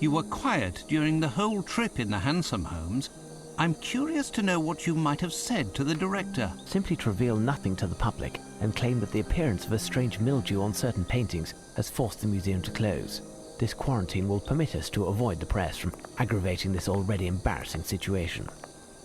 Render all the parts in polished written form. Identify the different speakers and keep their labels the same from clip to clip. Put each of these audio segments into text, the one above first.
Speaker 1: You were quiet during the whole trip in the hansom, Holmes. I'm curious to know what you might have said to the director.
Speaker 2: Simply to reveal nothing to the public and claim that the appearance of a strange mildew on certain paintings has forced the museum to close. This quarantine will permit us to avoid the press from aggravating this already embarrassing situation.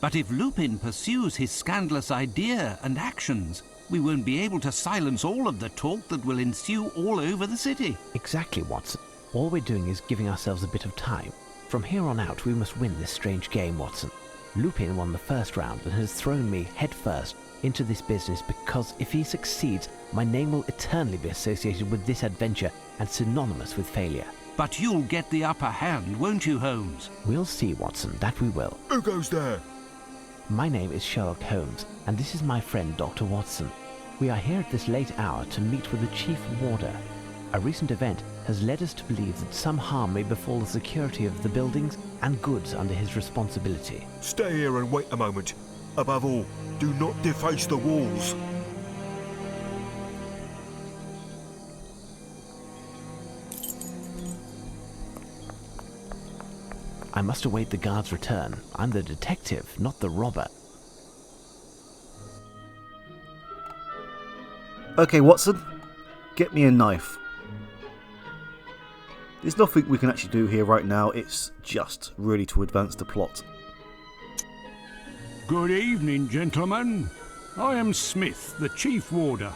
Speaker 1: But if Lupin pursues his scandalous idea and actions, we won't be able to silence all of the talk that will ensue all over the city.
Speaker 2: Exactly, Watson. All we're doing is giving ourselves a bit of time. From here on out, we must win this strange game, Watson. Lupin won the first round and has thrown me headfirst into this business because if he succeeds, my name will eternally be associated with this adventure and synonymous with failure.
Speaker 1: But you'll get the upper hand, won't you, Holmes?
Speaker 2: We'll see, Watson, that we will.
Speaker 3: Who goes there?
Speaker 2: My name is Sherlock Holmes, and this is my friend Dr. Watson. We are here at this late hour to meet with the Chief Warder. A recent event has led us to believe that some harm may befall the security of the buildings and goods under his responsibility.
Speaker 3: Stay here and wait a moment. Above all, do not deface the walls.
Speaker 2: I must await the guard's return. I'm the detective, not the robber.
Speaker 4: Okay, Watson, get me a knife. There's nothing we can actually do here right now, it's just really to advance the plot.
Speaker 5: Good evening, gentlemen. I am Smith, the Chief Warder.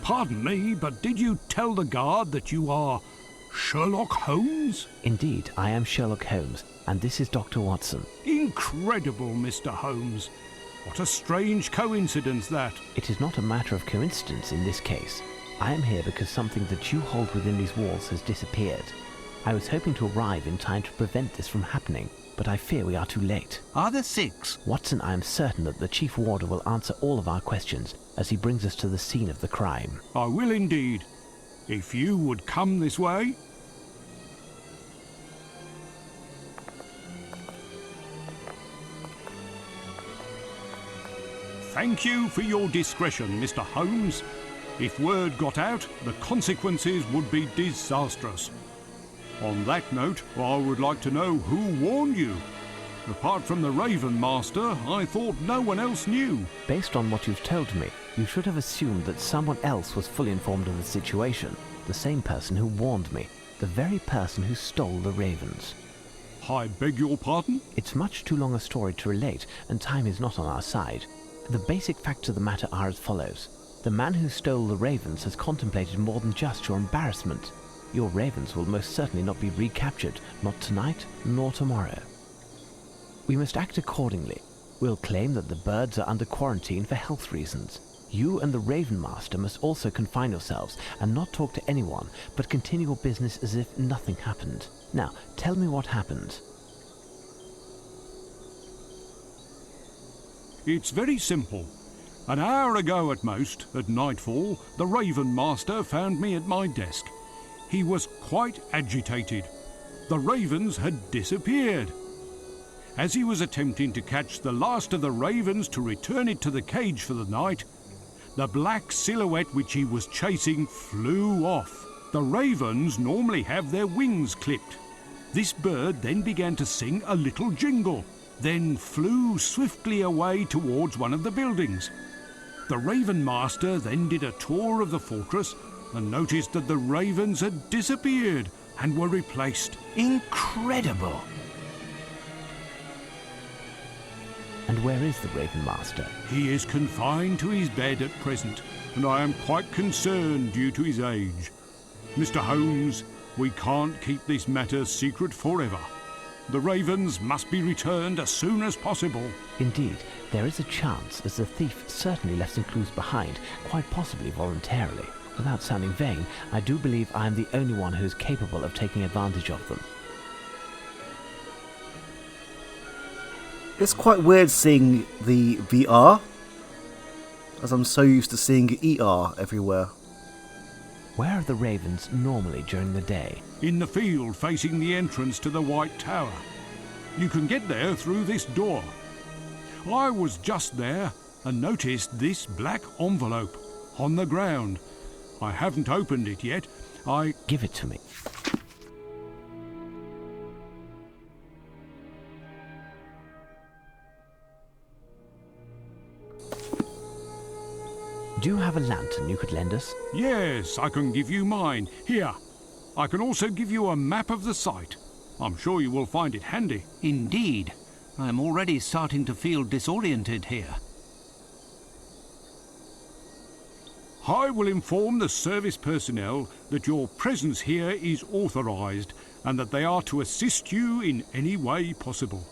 Speaker 5: Pardon me, but did you tell the guard that you are Sherlock Holmes?
Speaker 2: Indeed, I am Sherlock Holmes, and this is Dr. Watson.
Speaker 5: Incredible, Mr. Holmes. What a strange coincidence that.
Speaker 2: It is not a matter of coincidence in this case. I am here because something that you hold within these walls has disappeared. I was hoping to arrive in time to prevent this from happening, but I fear we are too late.
Speaker 1: Are there 6?
Speaker 2: Watson, I am certain that the Chief Warder will answer all of our questions as he brings us to the scene of the crime.
Speaker 5: I will indeed. If you would come this way. Thank you for your discretion, Mr. Holmes. If word got out, the consequences would be disastrous. On that note, I would like to know who warned you. Apart from the Raven Master, I thought no one else knew.
Speaker 2: Based on what you've told me, you should have assumed that someone else was fully informed of the situation. The same person who warned me. The very person who stole the ravens.
Speaker 5: I beg your pardon?
Speaker 2: It's much too long a story to relate, and time is not on our side. The basic facts of the matter are as follows. The man who stole the ravens has contemplated more than just your embarrassment. Your ravens will most certainly not be recaptured, not tonight nor tomorrow. We must act accordingly. We'll claim that the birds are under quarantine for health reasons. You and the Raven Master must also confine yourselves and not talk to anyone, but continue your business as if nothing happened. Now, tell me what happened.
Speaker 5: It's very simple. An hour ago at most, at nightfall, the Raven Master found me at my desk. He was quite agitated. The ravens had disappeared. As he was attempting to catch the last of the ravens to return it to the cage for the night, the black silhouette which he was chasing flew off. The ravens normally have their wings clipped. This bird then began to sing a little jingle, then flew swiftly away towards one of the buildings. The Raven Master then did a tour of the fortress and noticed that the ravens had disappeared and were replaced.
Speaker 1: Incredible!
Speaker 2: And where is the Raven Master?
Speaker 5: He is confined to his bed at present, and I am quite concerned due to his age. Mr. Holmes, we can't keep this matter secret forever. The ravens must be returned as soon as possible.
Speaker 2: Indeed, there is a chance, as the thief certainly left some clues behind, quite possibly voluntarily. Without sounding vain, I do believe I am the only one who is capable of taking advantage of them.
Speaker 4: It's quite weird seeing the VR, as I'm so used to seeing ER everywhere.
Speaker 2: Where are the ravens normally during the day?
Speaker 5: In the field facing the entrance to the White Tower. You can get there through this door. I was just there and noticed this black envelope on the ground. I haven't opened it yet.
Speaker 2: Give it to me. Do you have a lantern you could lend us?
Speaker 5: Yes, I can give you mine. Here. I can also give you a map of the site. I'm sure you will find it handy.
Speaker 1: Indeed. I'm already starting to feel disoriented here.
Speaker 5: I will inform the service personnel that your presence here is authorized and that they are to assist you in any way possible.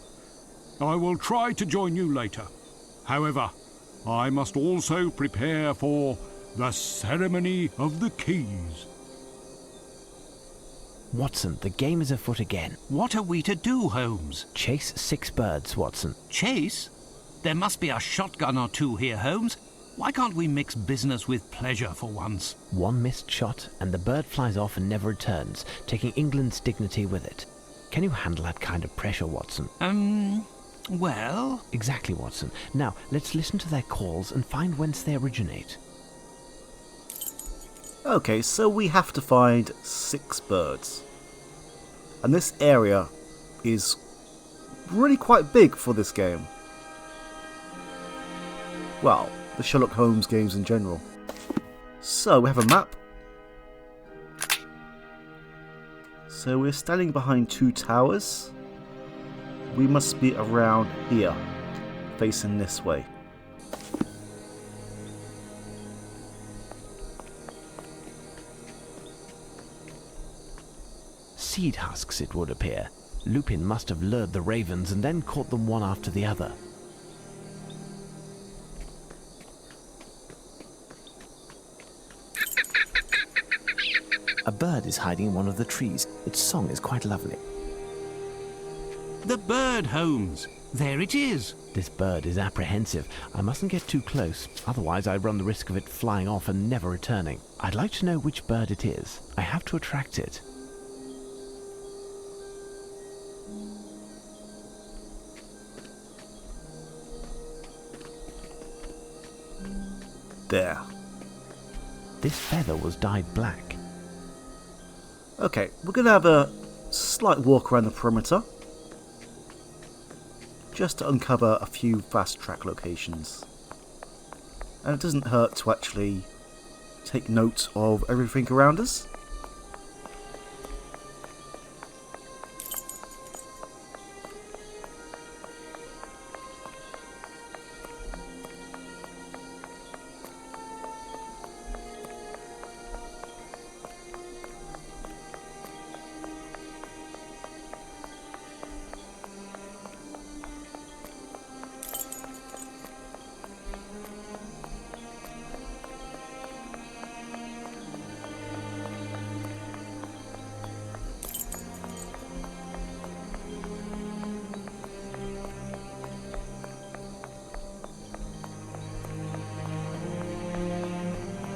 Speaker 5: I will try to join you later. However, I must also prepare for the ceremony of the keys.
Speaker 2: Watson, the game is afoot again.
Speaker 1: What are we to do, Holmes?
Speaker 2: Chase 6 birds, Watson.
Speaker 1: Chase? There must be a shotgun or two here, Holmes. Why can't we mix business with pleasure for once?
Speaker 2: One missed shot, and the bird flies off and never returns, taking England's dignity with it. Can you handle that kind of pressure, Watson?
Speaker 1: Well...
Speaker 2: Exactly, Watson. Now, let's listen to their calls and find whence they originate.
Speaker 4: Okay, so we have to find 6 birds. And this area is really quite big for this game. Well, the Sherlock Holmes games in general. So, we have a map. So we're standing behind 2 towers. We must be around here, facing this way.
Speaker 2: Seed husks, it would appear. Lupin must have lured the ravens and then caught them one after the other. A bird is hiding in one of the trees. Its song is quite lovely.
Speaker 1: The bird, Holmes. There it is.
Speaker 2: This bird is apprehensive. I mustn't get too close, otherwise I run the risk of it flying off and never returning. I'd like to know which bird it is. I have to attract it.
Speaker 4: There.
Speaker 2: This feather was dyed black.
Speaker 4: Okay, we're going to have a slight walk around the perimeter, just to uncover a few fast track locations. And it doesn't hurt to actually take note of everything around us.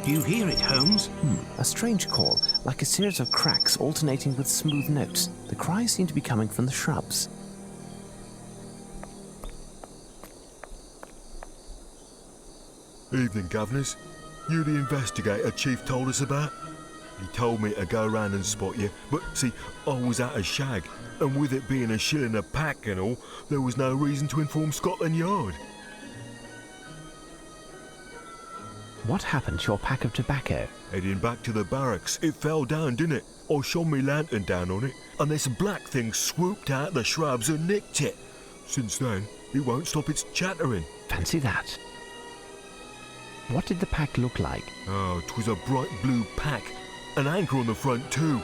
Speaker 1: Do you hear it, Holmes?
Speaker 2: A strange call, like a series of cracks alternating with smooth notes. The cries seem to be coming from the shrubs.
Speaker 3: Evening, governors. You the investigator Chief told us about? He told me to go round and spot you, but see, I was at a shag, and with it being a shilling a pack and all, there was no reason to inform Scotland Yard.
Speaker 2: What happened to your pack of tobacco?
Speaker 3: Heading back to the barracks, it fell down, didn't it? I shone me lantern down on it, and this black thing swooped out the shrubs and nicked it. Since then, it won't stop its chattering.
Speaker 2: Fancy that. What did the pack look like?
Speaker 3: Oh, 'twas a bright blue pack, an anchor on the front too.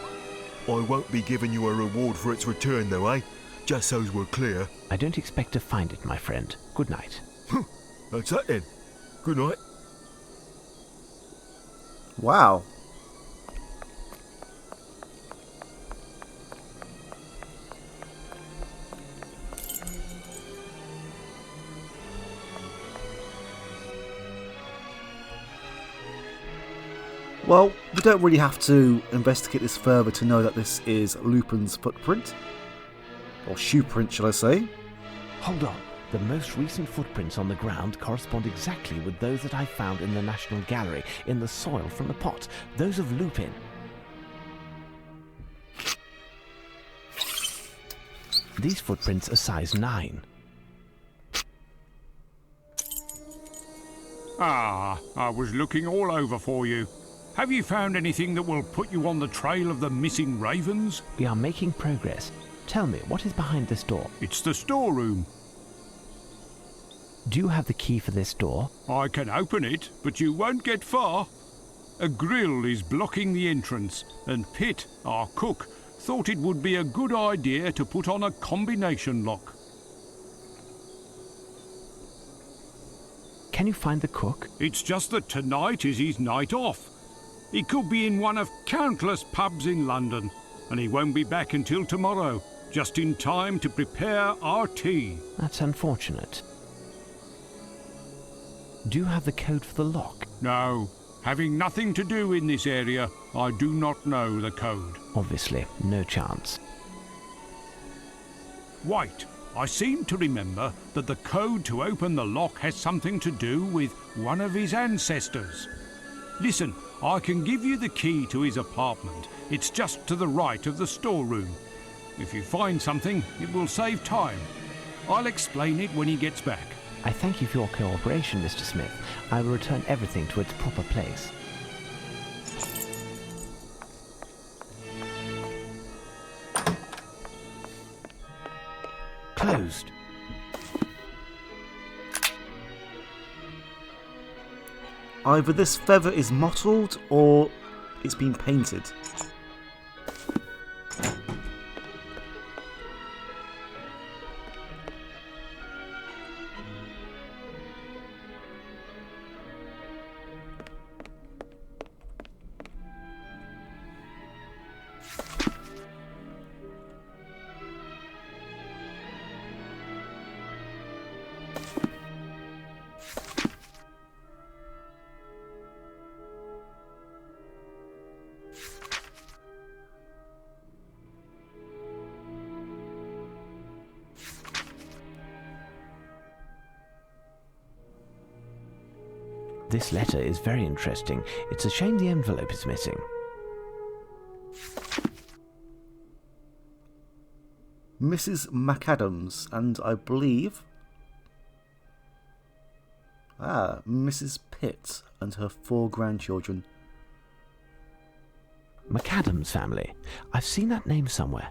Speaker 3: I won't be giving you a reward for its return though, eh? Just so's we're clear.
Speaker 2: I don't expect to find it, my friend. Good night.
Speaker 3: That's that then. Good night.
Speaker 4: Wow. Well, we don't really have to investigate this further to know that this is Lupin's footprint. Or shoe print, shall I say.
Speaker 2: Hold on. The most recent footprints on the ground correspond exactly with those that I found in the National Gallery, in the soil from the pot. Those of Lupin. These footprints are size 9.
Speaker 5: Ah, I was looking all over for you. Have you found anything that will put you on the trail of the missing ravens?
Speaker 2: We are making progress. Tell me, what is behind this door?
Speaker 5: It's the storeroom.
Speaker 2: Do you have the key for this door?
Speaker 5: I can open it, but you won't get far. A grill is blocking the entrance, and Pitt, our cook, thought it would be a good idea to put on a combination lock.
Speaker 2: Can you find the cook?
Speaker 5: It's just that tonight is his night off. He could be in one of countless pubs in London, and he won't be back until tomorrow, just in time to prepare our tea.
Speaker 2: That's unfortunate. Do you have the code for the lock?
Speaker 5: No. Having nothing to do in this area, I do not know the code.
Speaker 2: Obviously, no chance.
Speaker 5: Wait, I seem to remember that the code to open the lock has something to do with one of his ancestors. Listen, I can give you the key to his apartment. It's just to the right of the storeroom. If you find something, it will save time. I'll explain it when he gets back.
Speaker 2: I thank you for your cooperation, Mr. Smith. I will return everything to its proper place. Closed.
Speaker 4: Either this feather is mottled or it's been painted.
Speaker 2: This letter is very interesting. It's a shame the envelope is missing.
Speaker 4: Mrs. McAdams, and I believe... Mrs. Pitt and her 4 grandchildren.
Speaker 2: McAdams family. I've seen that name somewhere.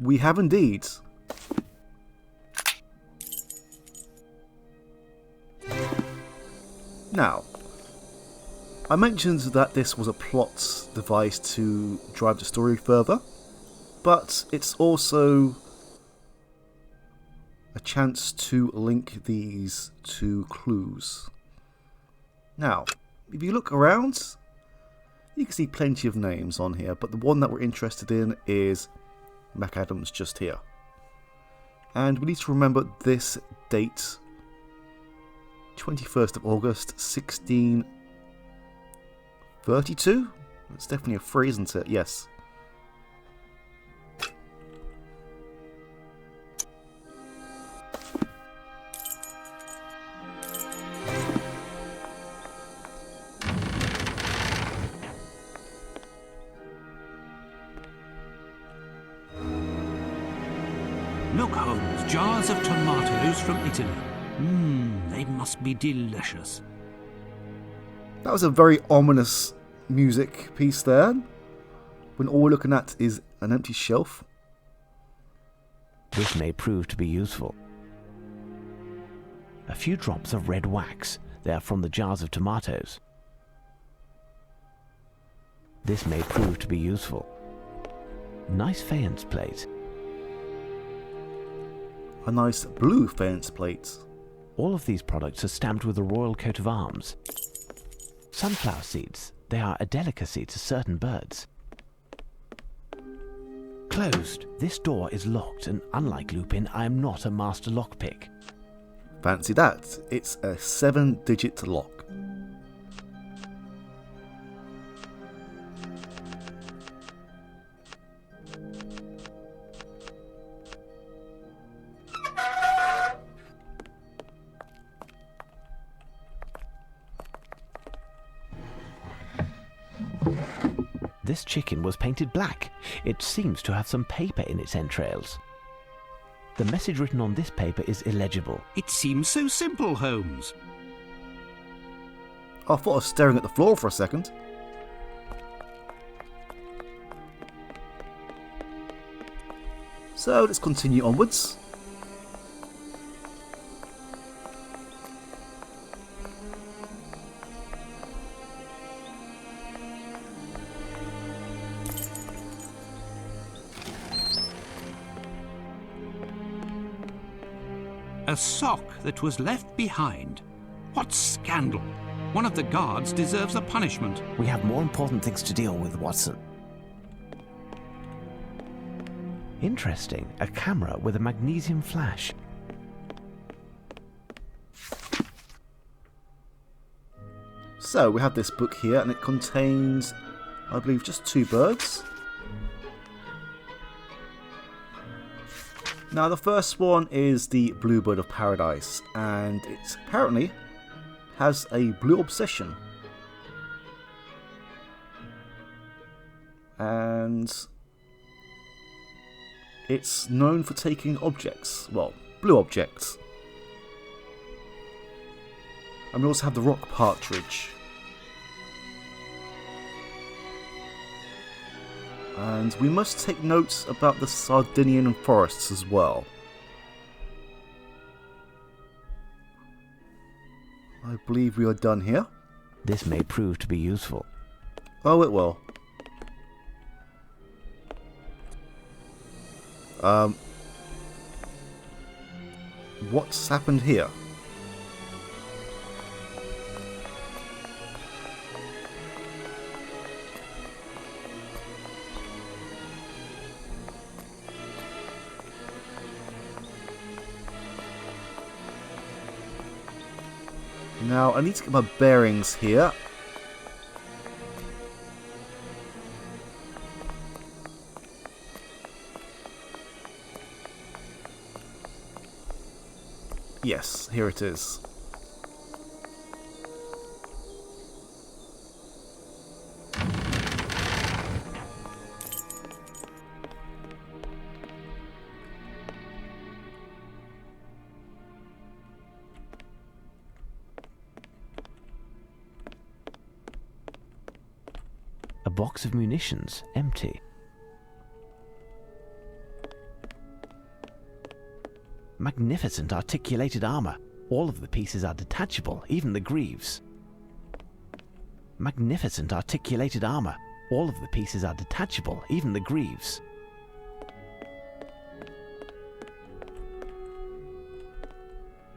Speaker 4: We have indeed. Now, I mentioned that this was a plot device to drive the story further, but it's also a chance to link these two clues. Now, if you look around, you can see plenty of names on here, but the one that we're interested in is McAdams just here. And we need to remember this date, 21st of August, 1632? It's definitely a 3, isn't it? Yes.
Speaker 1: Look, Holmes, jars of tomatoes from Italy. They must be delicious.
Speaker 4: That was a very ominous music piece there, when all we're looking at is an empty shelf.
Speaker 2: This may prove to be useful. A few drops of red wax. They are from the jars of tomatoes. This may prove to be useful. Nice faience plate.
Speaker 4: A nice blue faience plate.
Speaker 2: All of these products are stamped with the royal coat of arms. Sunflower seeds. They are a delicacy to certain birds. Closed. This door is locked, and unlike Lupin, I am not a master lockpick.
Speaker 4: Fancy that. It's a 7-digit lock.
Speaker 2: This chicken was painted black. It seems to have some paper in its entrails. The message written on this paper is illegible.
Speaker 1: It seems so simple, Holmes.
Speaker 4: I thought I was staring at the floor for a second. So let's continue onwards.
Speaker 1: A sock that was left behind. What scandal! One of the guards deserves a punishment.
Speaker 2: We have more important things to deal with, Watson. Interesting. A camera with a magnesium flash.
Speaker 4: So we have this book here, and it contains, I believe, just 2 birds. Now the first one is the bluebird of paradise, and it apparently has a blue obsession. And it's known for taking objects, well, blue objects. And we also have the rock partridge. And we must take notes about the Sardinian forests as well. I believe we are done here.
Speaker 2: This may prove to be useful.
Speaker 4: Oh, it will. What's happened here? Now, I need to get my bearings here. Yes, here it is.
Speaker 2: A box of munitions, empty. Magnificent articulated armor. All of the pieces are detachable, even the greaves. Magnificent articulated armor. All of the pieces are detachable, even the greaves.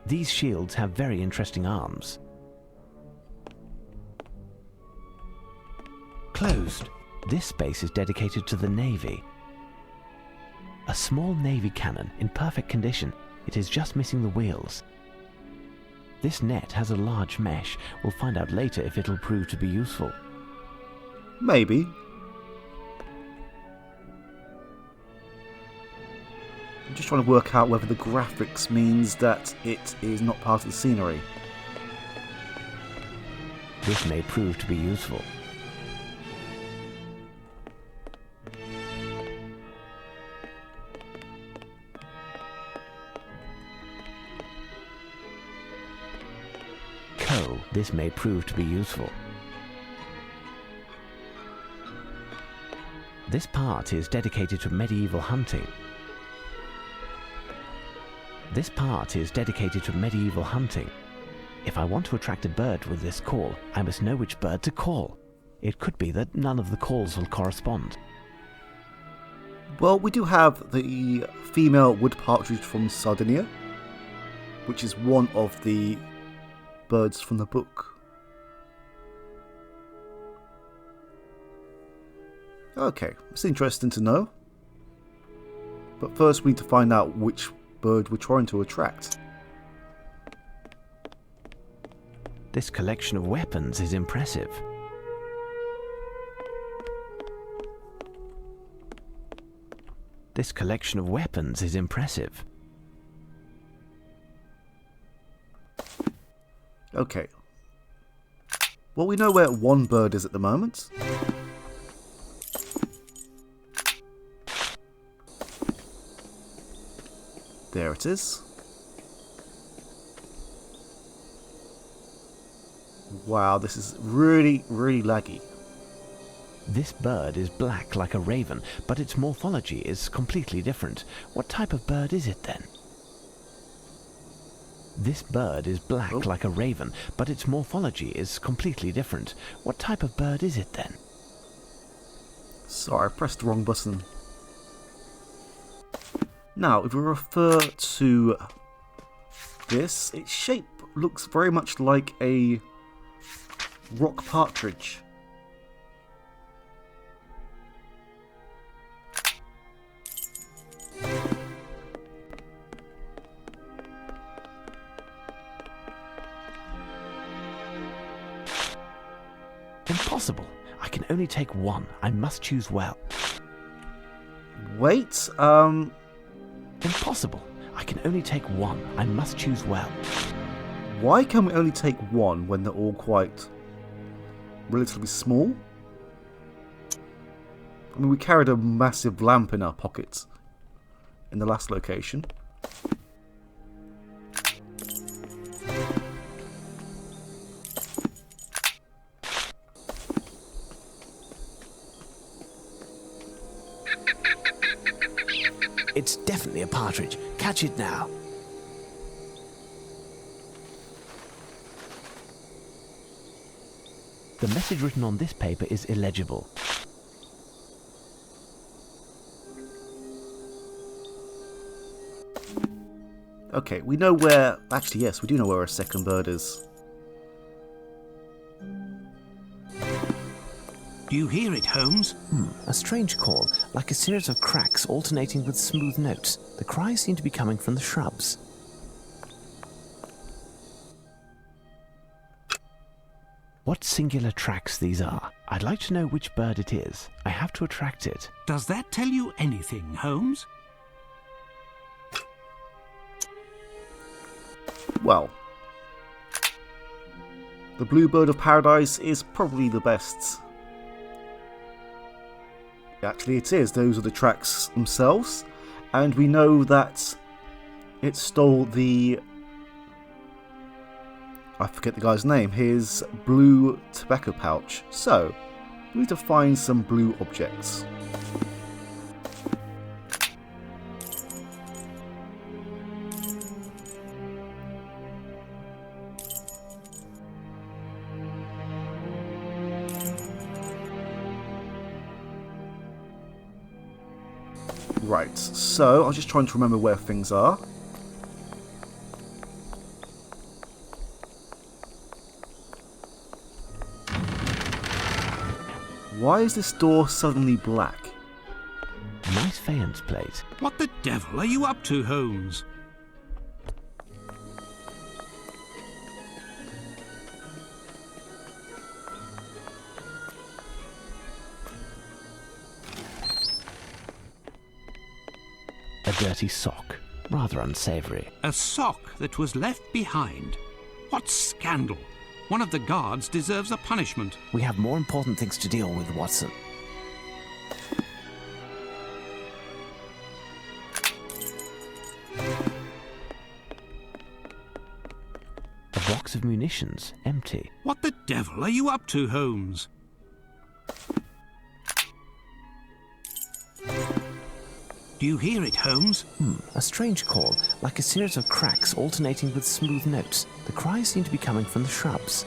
Speaker 2: These shields have very interesting arms. Closed. This space is dedicated to the Navy. A small Navy cannon in perfect condition. It is just missing the wheels. This net has a large mesh. We'll find out later if it'll prove to be useful.
Speaker 4: Maybe. I'm just trying to work out whether the graphics means that it is not part of the scenery.
Speaker 2: This may prove to be useful. This may prove to be useful. This part is dedicated to medieval hunting. This part is dedicated to medieval hunting. If I want to attract a bird with this call, I must know which bird to call. It could be that none of the calls will correspond.
Speaker 4: Well, we do have the female wood partridge from Sardinia, which is one of the birds from the book. Okay, it's interesting to know. But first we need to find out which bird we're trying to attract.
Speaker 2: This collection of weapons is impressive. This collection of weapons is impressive.
Speaker 4: Okay. Well, we know where one bird is at the moment. There it is. Wow, this is really, really laggy.
Speaker 2: This bird is black like a raven, but its morphology is completely different. What type of bird is it then? This bird is black like a raven, but its morphology is completely different. What type of bird is it then?
Speaker 4: Sorry, I pressed the wrong button. Now, if we refer to this, its shape looks very much like a rock partridge.
Speaker 2: Impossible. I can only take one. I must choose well.
Speaker 4: Wait,
Speaker 2: Impossible. I can only take one. I must choose well.
Speaker 4: why can we only take one when they're all quite relatively small? I mean, we carried a massive lamp in our pockets in the last location.
Speaker 2: It's definitely a partridge. Catch it now. The message written on this paper is illegible.
Speaker 4: Okay, we know where... Actually, yes, we do know where our second bird is.
Speaker 1: Do you hear it, Holmes?
Speaker 2: A strange call, like a series of cracks alternating with smooth notes. The cries seem to be coming from the shrubs. What singular tracks these are? I'd like to know which bird it is. I have to attract it.
Speaker 1: Does that tell you anything, Holmes?
Speaker 4: Well, the bluebird of paradise is probably the best. Actually, it is. Those are the tracks themselves. And we know that it stole the... I forget the guy's name. His blue tobacco pouch. So, we need to find some blue objects. Right, so I was just trying to remember where things are. Why is this door suddenly black?
Speaker 2: Nice faience plate.
Speaker 1: What the devil are you up to, Holmes?
Speaker 2: A dirty sock. Rather unsavoury.
Speaker 1: A sock that was left behind. What scandal! One of the guards deserves a punishment.
Speaker 2: We have more important things to deal with, Watson. A box of munitions, empty.
Speaker 1: What the devil are you up to, Holmes? Do you hear it, Holmes?
Speaker 2: A strange call, like a series of cracks alternating with smooth notes. The cries seem to be coming from the shrubs.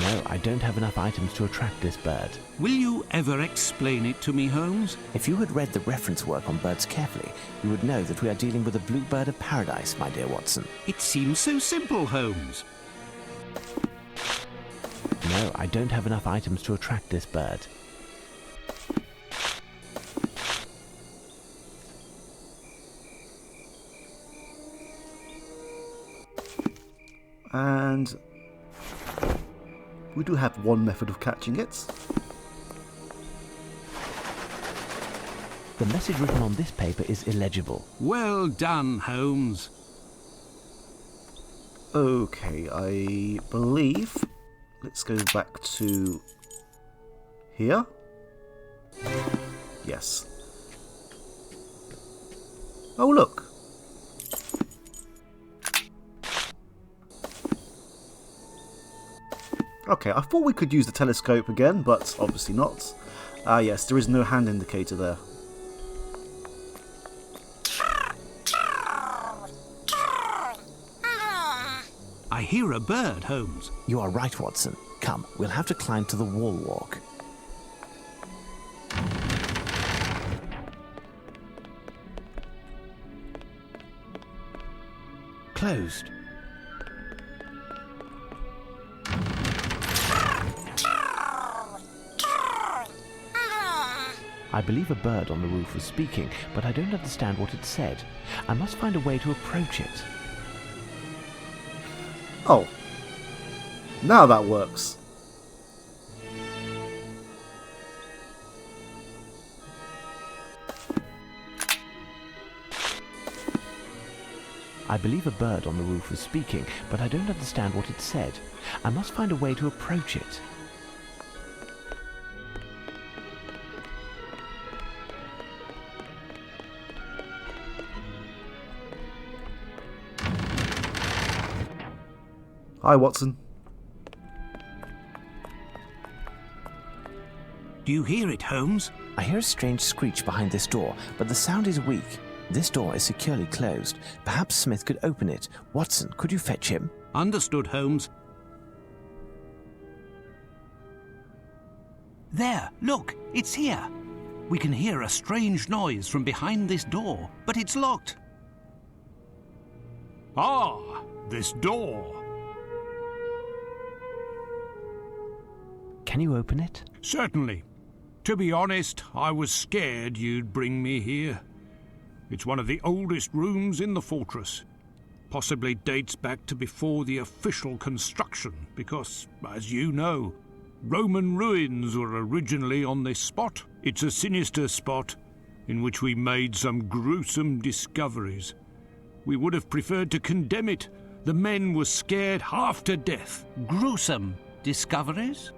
Speaker 2: No, I don't have enough items to attract this bird.
Speaker 1: Will you ever explain it to me, Holmes?
Speaker 2: If you had read the reference work on birds carefully, you would know that we are dealing with a bluebird of paradise, my dear Watson.
Speaker 1: It seems so simple, Holmes.
Speaker 2: No, I don't have enough items to attract this bird.
Speaker 4: And we do have one method of catching it.
Speaker 2: The message written on this paper is illegible.
Speaker 1: Well done, Holmes.
Speaker 4: Okay, I believe... Let's go back to here. Yes. Oh, look. Okay, I thought we could use the telescope again, but obviously not. Ah yes, there is no hand indicator there.
Speaker 1: I hear a bird, Holmes.
Speaker 2: You are right, Watson. Come, we'll have to climb to the wall walk. Closed. I believe a bird on the roof was speaking, but I don't understand what it said. I must find a way to approach it.
Speaker 4: Oh. Now that works.
Speaker 2: I believe a bird on the roof was speaking, but I don't understand what it said. I must find a way to approach it.
Speaker 4: Hi, Watson.
Speaker 1: Do you hear it, Holmes?
Speaker 2: I hear a strange screech behind this door, but the sound is weak. This door is securely closed. Perhaps Smith could open it. Watson, could you fetch him?
Speaker 1: Understood, Holmes. There, look, it's here. We can hear a strange noise from behind this door, but it's locked.
Speaker 5: Ah, this door.
Speaker 2: Can you open it?
Speaker 5: Certainly. To be honest, I was scared you'd bring me here. It's one of the oldest rooms in the fortress. Possibly dates back to before the official construction, because, as you know, Roman ruins were originally on this spot. It's a sinister spot in which we made some gruesome discoveries. We would have preferred to condemn it. The men were scared half to death.
Speaker 1: Gruesome discoveries?